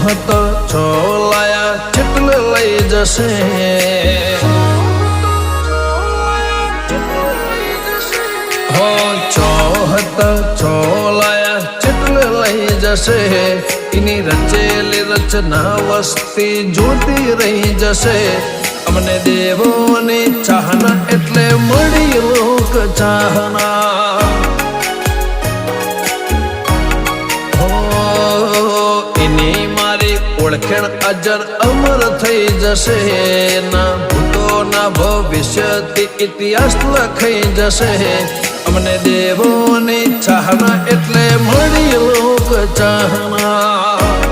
હતો છોલાયા ચેટલે લઈ જશે હો હતો છોલાયા ચેટલે લઈ જશે એની રચેલી રચના વસ્તી જોતી રહી જશે અમને દેવોની ચાહના એટલે મળી લોક ચાહના એની મારી ઓળખેણ અજર અમર થઈ જશે ના ભૂતો ના ભવિષ્યથી ઇતિહાસ લખાઈ જશે અમને દેવોની ચાહના એટલે મળી લોક ચાહના